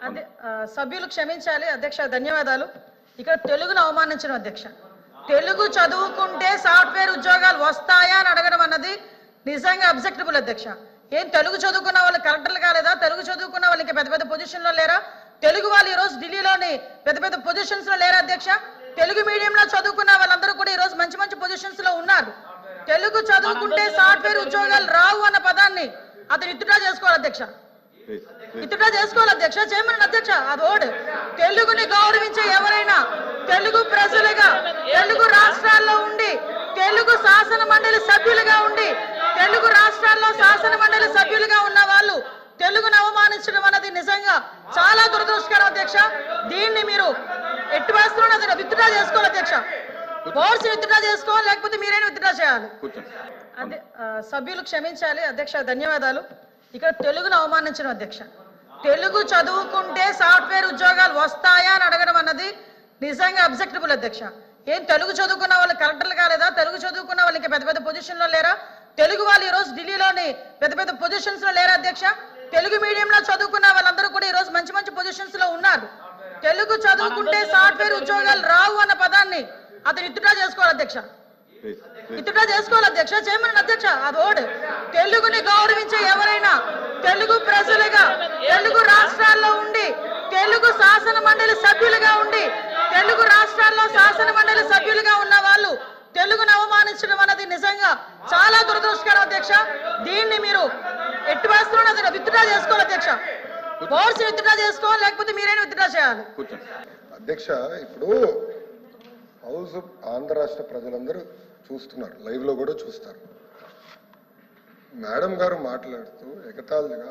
అదే సభ్యులు క్షమించాలి అధ్యక్ష, ధన్యవాదాలు. ఇక్కడ తెలుగును అవమానించడం అధ్యక్ష. తెలుగు చదువుకుంటే సాఫ్ట్వేర్ ఉద్యోగాలు వస్తాయా అని అడగడం అన్నది నిజంగా అబ్జెక్టబుల్ అధ్యక్ష. ఏం తెలుగు చదువుకున్న వాళ్ళు కలెక్టర్లు కాలేదా? తెలుగు చదువుకున్న వాళ్ళు ఇంకా పెద్ద పెద్ద పొజిషన్లో లేరా? తెలుగు వాళ్ళు ఈరోజు ఢిల్లీలోని పెద్ద పెద్ద పొజిషన్స్ లో లేరా అధ్యక్ష? తెలుగు మీడియంలో చదువుకున్న వాళ్ళందరూ కూడా ఈరోజు మంచి మంచి పొజిషన్స్ లో ఉన్నారు. తెలుగు చదువుకుంటే సాఫ్ట్వేర్ ఉద్యోగాలు రావు అన్న పదాన్ని అతను ఇత్తుడా చేసుకోవాలి అధ్యక్ష. ఇతడా చేసుకోవాలి అధ్యక్ష, చేయమని అధ్యక్ష. అది ఓడ్ తెలుగుని గౌరవించే ఎవరైనా తెలుగు ప్రజలుగా తెలుగు రాష్ట్రాల్లో ఉండి తెలుగు శాసన మండలి సభ్యులుగా ఉండి తెలుగు రాష్ట్రాల్లో శాసన మండలి సభ్యులుగా ఉన్న వాళ్ళు తెలుగును అవమానించడం అన్నది నిజంగా చాలా దురదృష్టకరం అధ్యక్ష. దీన్ని మీరు ఎట్టి వేస్తున్నది విత్డ్రా చేసుకోవాలి అధ్యక్ష. బోర్డ్స్ విత్డ్రా చేసుకోవాలి, లేకపోతే మీరైనా విత్డ్రా చేయాలి. అదే సభ్యులు క్షమించాలి అధ్యక్ష, ధన్యవాదాలు. ఇక్కడ తెలుగును అవమానించడం అధ్యక్ష. తెలుగు చదువుకుంటే సాఫ్ట్వేర్ ఉద్యోగాలు వస్తాయా అని అడగడం అన్నది నిజంగా అబ్జెక్టబుల్ అధ్యక్ష. ఏం తెలుగు చదువుకున్న వాళ్ళు కలెక్టర్లు కాలేదా? తెలుగు చదువుకున్న వాళ్ళు ఇంకా పెద్ద పెద్ద పొజిషన్లో లేరా? తెలుగు వాళ్ళు ఈరోజు ఢిల్లీలోని పెద్ద పెద్ద పొజిషన్స్ లో లేరా అధ్యక్ష? తెలుగు మీడియంలో చదువుకున్న వాళ్ళందరూ కూడా ఈరోజు మంచి మంచి పొజిషన్స్ లో ఉన్నారు. తెలుగు చదువుకుంటే సాఫ్ట్వేర్ ఉద్యోగాలు రావు అన్న పదాన్ని అతను ఇత్తుడా చేసుకోవాలి అధ్యక్ష. ఇతడా చేసుకోవాలి అధ్యక్ష, చేయమని అధ్యక్ష. అది ఓడ్ తెలుగుని గౌరవించే ఎవరైనా తెలుగు ప్రజలుగా తెలుగు రాష్ట్రాల్లో ఉండి తెలుగు శాసన మండలి సభ్యులుగా ఉండి తెలుగు రాష్ట్రాల్లో శాసన మండలి సభ్యులుగా ఉన్న వాళ్ళు తెలుగును అవమానించడం అన్నది నిజంగా చాలా దురదృష్టకరం అధ్యక్ష. దీన్ని మీరు ఎట్టి వేస్తున్నది విత్డ్రా చేసుకోవాలి అధ్యక్ష. బోర్డ్స్ విత్డ్రా చేసుకోవాలి, లేకపోతే మీరైనా విత్డ్రా చేయాలి. అధ్యక్ష, ఇప్పుడు హౌస్ ఆంధ్ర రాష్ట్ర ప్రజలందరూ చూస్తున్నారు, లైవ్ లో కూడా చూస్తారు. మేడం గారు మాట్లాడుతూ ఎగతాళిగా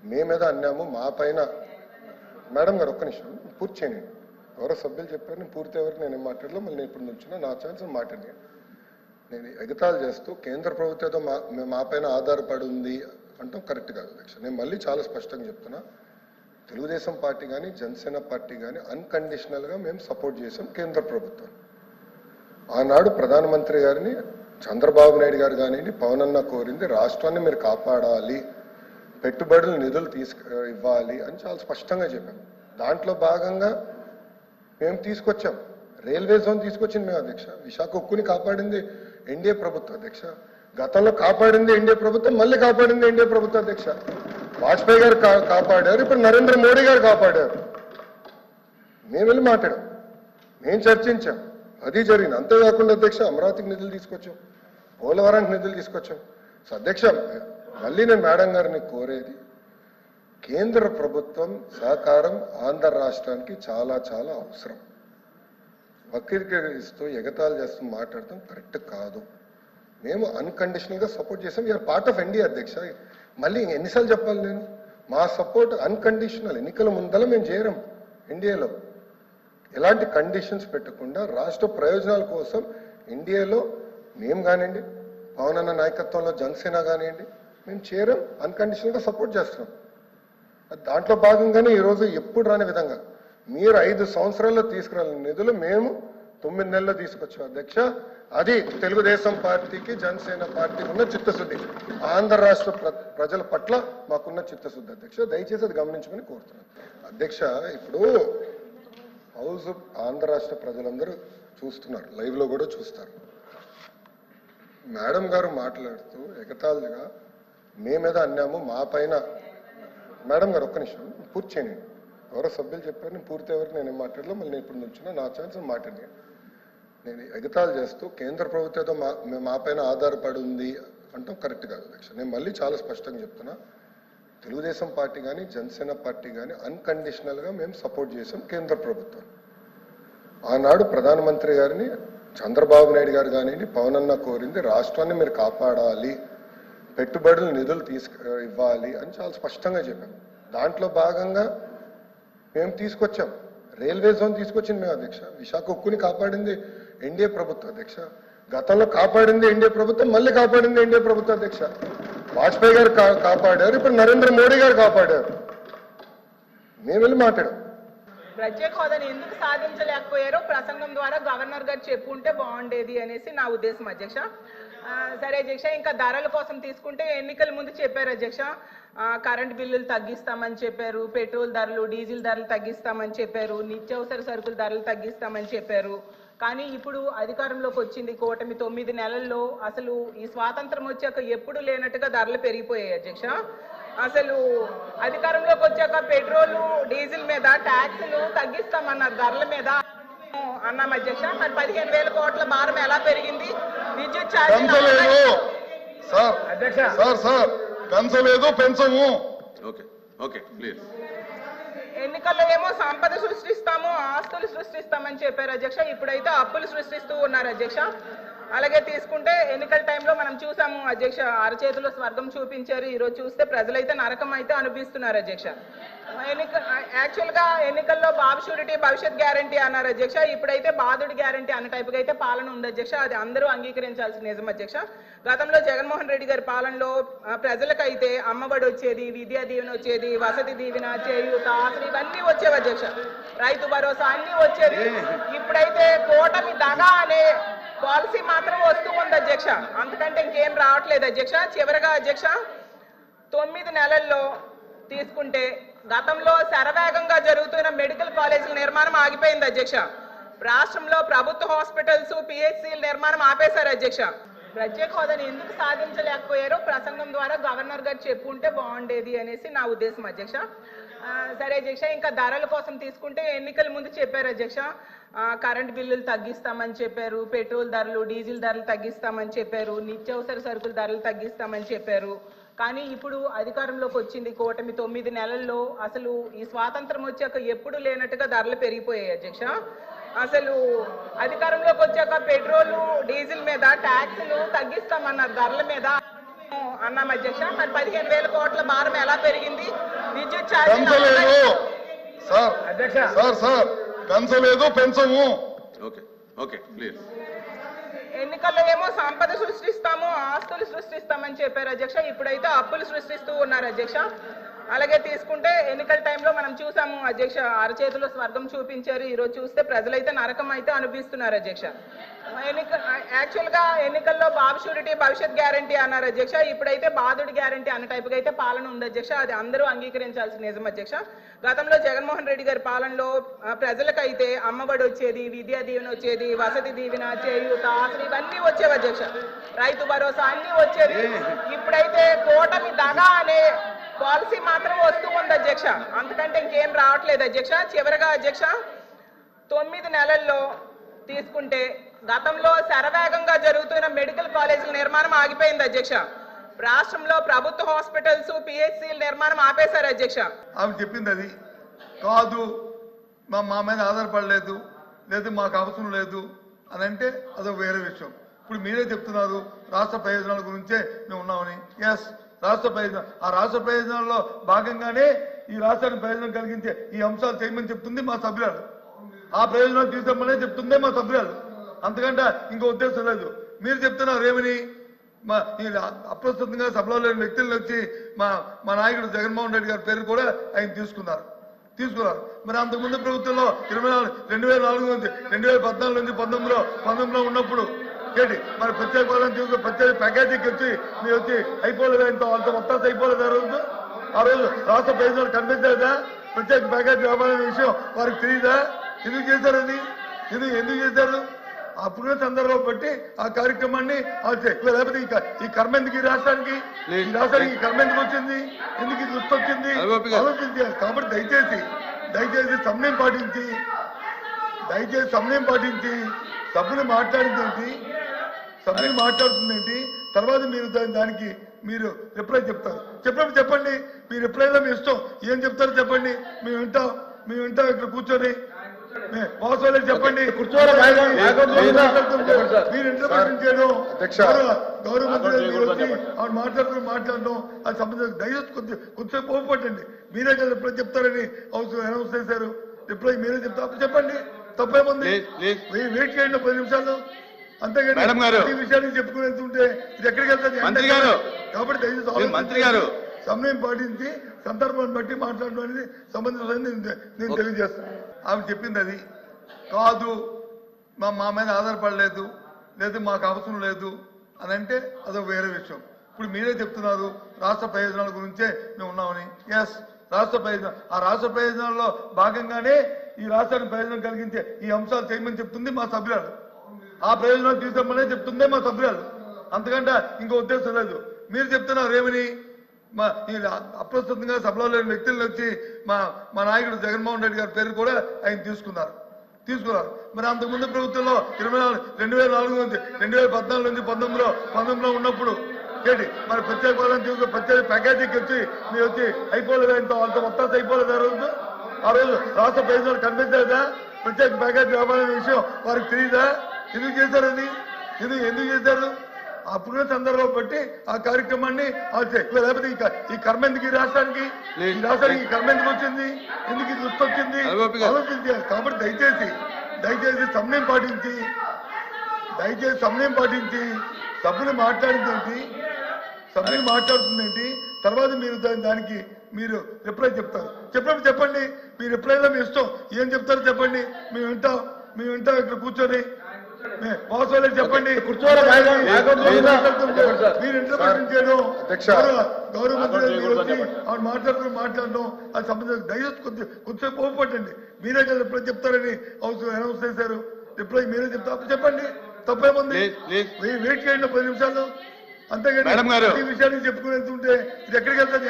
మేమేదో అన్నాము మా పైన. మేడం గారు ఒక్క నిమిషం పూర్తి చేయండి. ఎవరో సభ్యులు చెప్పారు, నేను పూర్తి ఎవరికి నేనేం మాట్లాడలేదు. మళ్ళీ నేను ఇప్పుడు నుంచున్నా, నా ఛాన్స్ మాట్లాడి నేను ఎగతాళి చేస్తూ కేంద్ర ప్రభుత్వంతో మా పైన ఆధారపడి ఉంది అంటాం కరెక్ట్ కాదు అధ్యక్ష. నేను మళ్ళీ చాలా స్పష్టంగా చెప్తున్నా, తెలుగుదేశం పార్టీ కానీ జనసేన పార్టీ కానీ అన్కండిషనల్గా మేము సపోర్ట్ చేసాం కేంద్ర ప్రభుత్వం. ఆనాడు ప్రధానమంత్రి గారిని చంద్రబాబు నాయుడు గారు కానివ్వండి, పవన్ అన్న కోరింది రాష్ట్రాన్ని మీరు కాపాడాలి, పెట్టుబడులు నిధులు ఇవ్వాలి అని చాలా స్పష్టంగా చెప్పాము. దాంట్లో భాగంగా మేము తీసుకొచ్చాం, రైల్వే జోన్ తీసుకొచ్చింది మేము అధ్యక్ష. విశాఖ ఉక్కుని కాపాడింది ఎన్డీఏ ప్రభుత్వం అధ్యక్ష. గతంలో కాపాడింది ఎన్డీఏ ప్రభుత్వం, మళ్ళీ కాపాడింది ఎన్డీఏ ప్రభుత్వం అధ్యక్ష. వాజ్పేయి గారు కాపాడారు, ఇప్పుడు నరేంద్ర మోడీ గారు కాపాడారు. మేము వెళ్ళి మాట్లాడాం, మేము చర్చించాం, అది జరిగింది. అంతేకాకుండా అధ్యక్ష అమరావతికి నిధులు తీసుకొచ్చాం, పోలవరానికి నిధులు తీసుకొచ్చాం. సో అధ్యక్ష, మళ్ళీ నేను మేడం గారిని కోరేది, కేంద్ర ప్రభుత్వం సహకారం ఆంధ్ర రాష్ట్రానికి చాలా చాలా అవసరం. వక్రీకరిస్తూ ఎగతాళి చేస్తూ మాట్లాడటం కరెక్ట్ కాదు. మేము అన్కండిషనల్గా సపోర్ట్ చేసాం. వీఆర్ పార్ట్ ఆఫ్ ఎన్డీఏ అధ్యక్ష. మళ్ళీ ఎన్నిసార్లు చెప్పాలి నేను? మా సపోర్ట్ అన్కండిషనల్. ఎన్నికల ముందల మేము చేరం ఎన్డీఏలో. ఎలాంటి కండిషన్స్ పెట్టకుండా రాష్ట్ర ప్రయోజనాల కోసం ఎన్డీఏలో మేము కానివ్వండి, పవన్ అన్న నాయకత్వంలో జనసేన కానివ్వండి, మేము చేరం, అన్కండిషనల్గా సపోర్ట్ చేస్తున్నాం. దాంట్లో భాగంగానే ఈరోజు ఎప్పుడు రాని విధంగా మీరు 5 సంవత్సరాల్లో తీసుకురాలని నిధులు మేము 9 నెలల్లో తీసుకొచ్చాం అధ్యక్ష. అది తెలుగుదేశం పార్టీకి జనసేన పార్టీకి ఉన్న చిత్తశుద్ధి, ఆంధ్ర రాష్ట్ర ప్రజల పట్ల మాకున్న చిత్తశుద్ధి అధ్యక్ష. దయచేసి అది గమనించమని కోరుతున్నాను అధ్యక్ష. ఇప్పుడు హౌస్ ఆంధ్ర రాష్ట్ర ప్రజలందరూ చూస్తున్నారు, లైవ్ లో కూడా చూస్తారు. మేడం గారు మాట్లాడుతూ ఎగతాళిగా మేమేదో అన్నాము మా పైన. మేడం గారు ఒక్క నిమిషం పూర్తి చేయండి. ఎవరో సభ్యులు చెప్పారు, నేను పూర్తి ఎవరికి నేనేం మాట్లాడలేదు. మళ్ళీ నేను ఇప్పుడు నుంచున్నా, నా ఛాన్స్ మాట్లాడి నేను ఎగతాళి చేస్తూ కేంద్ర ప్రభుత్వంతో మా పైన ఆధారపడి ఉంది అంటాం కరెక్ట్ కాదు అధ్యక్ష. నేను మళ్ళీ చాలా స్పష్టంగా చెప్తున్నా, తెలుగుదేశం పార్టీ కానీ జనసేన పార్టీ కానీ అన్కండిషనల్గా మేము సపోర్ట్ చేసాం కేంద్ర ప్రభుత్వం. ఆనాడు ప్రధానమంత్రి గారిని చంద్రబాబు నాయుడు గారు కానివ్వండి, పవన్ అన్న కోరింది రాష్ట్రాన్ని మీరు కాపాడాలి, పెట్టుబడులు నిధులు ఇవ్వాలి అని చాలా స్పష్టంగా చెప్పాము. దాంట్లో భాగంగా మేము తీసుకొచ్చాం, రైల్వే జోన్ తీసుకొచ్చింది మేము అధ్యక్ష. విశాఖ ఉక్కుని కాపాడింది ఎన్డీఏ ప్రభుత్వం అధ్యక్ష. గతంలో కాపాడింది ఎన్డీఏ ప్రభుత్వం, మళ్ళీ కాపాడింది ఎన్డీఏ ప్రభుత్వం అధ్యక్ష. వాజ్పేయి గారు కాపాడారు, ఇప్పుడు నరేంద్ర మోడీ గారు కాపాడారు. మేము వెళ్ళి మాట్లాడాం. ప్రత్యేక హోదాని ఎందుకు సాధించలేకపోయారో ప్రసంగం ద్వారా గవర్నర్ గారు చెప్పుంటే బాగుండేది అనేసి నా ఉద్దేశం అధ్యక్ష. సరే అధ్యక్ష, ఇంకా ధరల కోసం తీసుకుంటే ఎన్నికల ముందు చెప్పారు అధ్యక్ష, కరెంట్ బిల్లులు తగ్గిస్తామని చెప్పారు, పెట్రోల్ ధరలు డీజిల్ ధరలు తగ్గిస్తామని చెప్పారు, నిత్యావసర సరుకుల ధరలు తగ్గిస్తామని చెప్పారు. కానీ ఇప్పుడు అధికారంలోకి వచ్చింది కూటమి 9 నెలల్లో అసలు ఈ స్వాతంత్రం వచ్చాక ఎప్పుడు లేనట్టుగా ధరలు పెరిగిపోయాయి అధ్యక్ష. అసలు అధికారంలోకి వచ్చాక పెట్రోల్ డీజిల్ మీద ట్యాక్సులు తగ్గిస్తామన్నారు, ధరల మీద అన్నాం అధ్యక్ష. మరి 15,000 కోట్ల భారం ఎలా పెరిగింది? విద్యుత్ ఛార్జీలు పెంచలేదు, పెంచము. ఎన్నికల్లో ఏమో సంపద సృష్టిస్తాము, ఆస్తులు సృష్టిస్తామని చెప్పారు అధ్యక్ష. ఇప్పుడైతే అప్పులు సృష్టిస్తూ ఉన్నారు అధ్యక్ష. అలాగే తీసుకుంటే ఎన్నికల టైంలో మనం చూసాము అధ్యక్ష, అరచేతిలో స్వర్గం చూపించారు. ఈరోజు చూస్తే ప్రజలైతే నరకం అయితే అనిపిస్తున్నారు అధ్యక్ష. యాక్చువల్ గా ఎన్నికల్లో బాబు షూరిటీ భవిష్యత్ గ్యారంటీ అన్నారు అధ్యక్ష. ఇప్పుడైతే బాధుడి గ్యారంటీ అన్న టైపుగా అయితే పాలన ఉంది అధ్యక్ష. అది అందరూ అంగీకరించాల్సిన నిజం అధ్యక్ష. గతంలో జగన్మోహన్ రెడ్డి గారి పాలనలో ప్రజలకైతే అమ్మఒడి వచ్చేది, విద్యా దీవెన వచ్చేది, వసతి దీవెన, చేయూత, అసలు ఇవన్నీ వచ్చేవి అధ్యక్ష. రైతు భరోసా అన్ని వచ్చేది. ఇప్పుడైతే కూటమి దగా అనే పాలసీ మాత్రం వస్తూ ఉంది అధ్యక్ష. అంతకంటే ఇంకేం రావట్లేదు అధ్యక్ష. చివరిగా అధ్యక్ష 9 నెలల్లో తీసుకుంటే గతంలో శరవేగంగా జరుగుతున్న మెడికల్ కాలేజీల నిర్మాణం ఆగిపోయింది అధ్యక్ష. రాష్ట్రంలో ప్రభుత్వ హాస్పిటల్స్, పిహెచ్సిల నిర్మాణం ఆపేశారు అధ్యక్ష. ప్రత్యేక హోదాని ఎందుకు సాధించలేకపోయారో ప్రసంగం ద్వారా గవర్నర్ గారు చెప్పుంటే బాగుండేది అనేసి నా ఉద్దేశం అధ్యక్ష. సరే అధ్యక్ష, ఇంకా ధరల కోసం తీసుకుంటే ఎన్నికల ముందు చెప్పారు అధ్యక్ష, కరెంట్ బిల్లులు తగ్గిస్తామని చెప్పారు, పెట్రోల్ ధరలు డీజిల్ ధరలు తగ్గిస్తామని చెప్పారు, నిత్యావసర సరుకుల ధరలు తగ్గిస్తామని చెప్పారు. కానీ ఇప్పుడు అధికారంలోకి వచ్చింది కూటమి 9 నెలల్లో అసలు ఈ స్వాతంత్రం వచ్చాక ఎప్పుడు లేనట్టుగా ధరలు పెరిగిపోయాయి అధ్యక్ష. అసలు అధికారంలోకి వచ్చాక పెట్రోల్ డీజిల్ మీద ట్యాక్సులు తగ్గిస్తామన్నారు, ధరల మీద అన్నాం అధ్యక్ష. మరి 15,000 కోట్ల భారం ఎలా పెరిగింది? విద్యుత్ ఛార్జీలు పెంచలేదు, పెంచము. ఎన్నికల్లో ఏమో సంపద సృష్టిస్తాము, ఆస్తులు సృష్టిస్తామని చెప్పారు అధ్యక్ష. ఇప్పుడైతే అప్పులు సృష్టిస్తూ ఉన్నారు అధ్యక్ష. అలాగే తీసుకుంటే ఎన్నికల టైంలో మనం చూసాము అధ్యక్ష, అరచేతిలో స్వర్గం చూపించారు. ఈరోజు చూస్తే ప్రజలైతే నరకం అయితే అనిపిస్తున్నారు అధ్యక్ష. యాక్చువల్ గా ఎన్నికల్లో బాబు షూరిటీ భవిష్యత్ గ్యారంటీ అన్నారు అధ్యక్ష. ఇప్పుడైతే బాధుడి గ్యారంటీ అన్న టైపుగా అయితే పాలన ఉంది అధ్యక్ష. అది అందరూ అంగీకరించాల్సిన నిజం అధ్యక్ష. గతంలో జగన్మోహన్ రెడ్డి గారి పాలనలో ప్రజలకైతే అమ్మఒడి వచ్చేది, విద్యా దీవెన వచ్చేది, వసతి దీవెన, చేయూత, అసలు ఇవన్నీ వచ్చేవి అధ్యక్ష. రైతు భరోసా అన్ని వచ్చేది. ఇప్పుడైతే కూటమి దగా అనే పాలసీ మాత్రం వస్తూ ఉంది అధ్యక్ష. అంతకంటే ఇంకేం రావట్లేదు అధ్యక్ష. చివరిగా అధ్యక్ష 9 నెలల్లో తీసుకుంటే గతంలో శరవేగంగా జరుగుతున్న మెడికల్ కాలేజీల నిర్మాణం ఆగిపోయింది అధ్యక్ష. రాష్ట్రంలో ప్రభుత్వ హాస్పిటల్స్, పిహెచ్సిల నిర్మాణం ఆపేశారు అధ్యక్ష. ఆమె చెప్పింది అది కాదు, మా మీద ఆధారపడలేదు, లేదు మాకు అవసరం లేదు అని అంటే అదొక వేరే విషయం. ఇప్పుడు మీరే చెప్తున్నారు రాష్ట్ర ప్రయోజనాల గురించే మేము ఉన్నామని. ఎస్, రాష్ట్ర ప్రయోజనం, ఆ రాష్ట్ర ప్రయోజనాల్లో భాగంగానే ఈ రాష్ట్రానికి ప్రయోజనం కలిగించే ఈ అంశాలు చేయమని చెప్తుంది మా సభ్యురాలు. ఆ ప్రయోజనాలు తీసుకోమనే చెప్తుందే మా సభ్యురాలు. అంతకంటే ఇంకో ఉద్దేశం లేదు. మీరు చెప్తున్నారు ఏమని, మా అప్రస్తుతంగా సభలో లేని వ్యక్తులను వచ్చి మా నాయకుడు జగన్మోహన్ రెడ్డి గారి పేరు కూడా ఆయన తీసుకున్నారు. మరి అంతకుముందు ప్రభుత్వంలో 2004 నుంచి 2014 నుంచి 19లో ఉన్నప్పుడు ఏంటి మరి ప్రత్యేక పాలన తీసుకుని ప్రత్యేక ప్యాకేజీకి వచ్చి మీరు వచ్చి అయిపోలేదు, అంత మొత్తం అయిపోలేదు. ఆ రోజు రాష్ట్ర ప్రయోజనాలు కనిపించలేదా? ప్రత్యేక ప్యాకేజీ వ్యాపారం విషయం వారికి తెలియదా? ఎందుకు చేశారని, ఎందుకు చేశారు? అప్పుడున్న సందర్భం బట్టి ఆ కార్యక్రమాన్ని లేకపోతే ఈ కర్మ ఎందుకు ఈ రాష్ట్రానికి కర్మ ఎందుకు వచ్చింది, ఎందుకు ఇది దృష్టి వచ్చింది ఆలోచించాలి. కాబట్టి దయచేసి సమయం పాటించి సభ్యులు మాట్లాడుతుందేంటి, తర్వాత మీరు దానికి మీరు రిప్లై చెప్పండి. మీ రిప్లైలో మీ ఇష్టం, ఏం చెప్తారో చెప్పండి, మేము వింటాం ఇక్కడ కూర్చొని. వాస్తవాలు చెప్పండి. మీరు ఇంటర్ప్రిటేషన్ చేయడం, గౌరవ మంత్రి మాట్లాడడం అది సంబంధించిన దయచేసి కొంచెం కోపపడండి. మీరే కదా రిప్లై చెప్తారని అనౌన్స్ చేశారు. రిప్లై మీరే చెప్తారు, చెప్పండి. తప్పేముంది, వెయిట్ చేయండి 10 నిమిషాలు. అంతేగాని ఈ విషయాన్ని చెప్పుకునేస్తుంటే ఇది ఎక్కడికి వెళ్తుంది? కాబట్టి దయచేసి సమయం పాటించి సందర్భాన్ని బట్టి మాట్లాడడం అనేది సంబంధించిన నేను తెలియజేస్తాను. ఆమె చెప్పింది అది కాదు, మా మీద ఆధారపడలేదు, లేదు మాకు అవసరం లేదు అని అంటే అదొక వేరే విషయం. ఇప్పుడు మీరే చెప్తున్నారు రాష్ట్ర ప్రయోజనాల గురించే మేము ఉన్నామని. ఎస్, రాష్ట్ర ప్రయోజనం, ఆ రాష్ట్ర ప్రయోజనాల్లో భాగంగానే ఈ రాష్ట్రానికి ప్రయోజనం కలిగించే ఈ అంశాలు చేయమని చెప్తుంది మా సభ్యురాలు. ఆ ప్రయోజనాలు తీసుకోమనే చెప్తుందే మా సభ్యురాలు. అంతకంటే ఇంకో ఉద్దేశం లేదు. మీరు చెప్తున్నారు ఏమని, మా అప్రస్తుతంగా సభలో లేని వ్యక్తులను వచ్చి మా నాయకుడు జగన్మోహన్ రెడ్డి గారి పేరు కూడా ఆయన తీసుకున్నారు. మరి అంతకుముందు ప్రభుత్వంలో 2004 నుంచి 2014 నుంచి 19లో ఉన్నప్పుడు ఏంటి మరి ప్రత్యేక పదం తీసుకుని ప్రత్యేక ప్యాకేజీకి వచ్చి మీరు వచ్చి అయిపోలేదు, అంత మొత్తం అయిపోలేదు. ఆ రోజు రాష్ట్ర ప్రయోజనాలు కనిపించలేదా? ప్రత్యేక ప్యాకేజీ వ్యాపారం విషయం వారికి తెలియదా? ఎందుకు చేశారని ఎందుకు చేశారు? అప్పుడున్న సందర్భం బట్టి ఆ కార్యక్రమాన్ని లేకపోతే ఈ కర్మ ఎందుకు ఈ రాష్ట్రానికి ఈ కర్మ ఎందుకు వచ్చింది, ఎందుకు ఇది దృష్టి వచ్చింది ఆలోచించాలి. కాబట్టి దయచేసి సమయం పాటించి సభ్యులు మాట్లాడుతుందేంటి, తర్వాత మీరు దానికి మీరు రిప్లై చెప్పండి. మీ రిప్లైలో మీ ఇష్టం, ఏం చెప్తారో చెప్పండి, మేము వింటాం ఇక్కడ కూర్చొని. వాస్తవాలు చెప్పండి. మీరు ఇంటర్ప్రిటేషన్ చేయడం, గౌరవ మంత్రి మాట్లాడడం అది సంబంధించిన దయచేసి కొద్దిసేపు ఓపట్టండి. మీరే కదా రిప్లై చెప్తారని అనౌన్స్ చేశారు. రిప్లై మీరే చెప్తారు, చెప్పండి. తప్పేముంది, వెయిట్ చేయండి 10 నిమిషాలు. అంతేగాని ఈ విషయాన్ని చెప్పుకుని వెళ్తుంటే ఇది ఎక్కడికి వెళ్తుంది?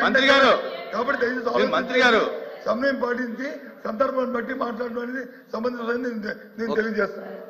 కాబట్టి దయచేసి సమయం పాటించి సందర్భాన్ని బట్టి మాట్లాడడం అనేది సంబంధించిన నేను తెలియజేస్తాను.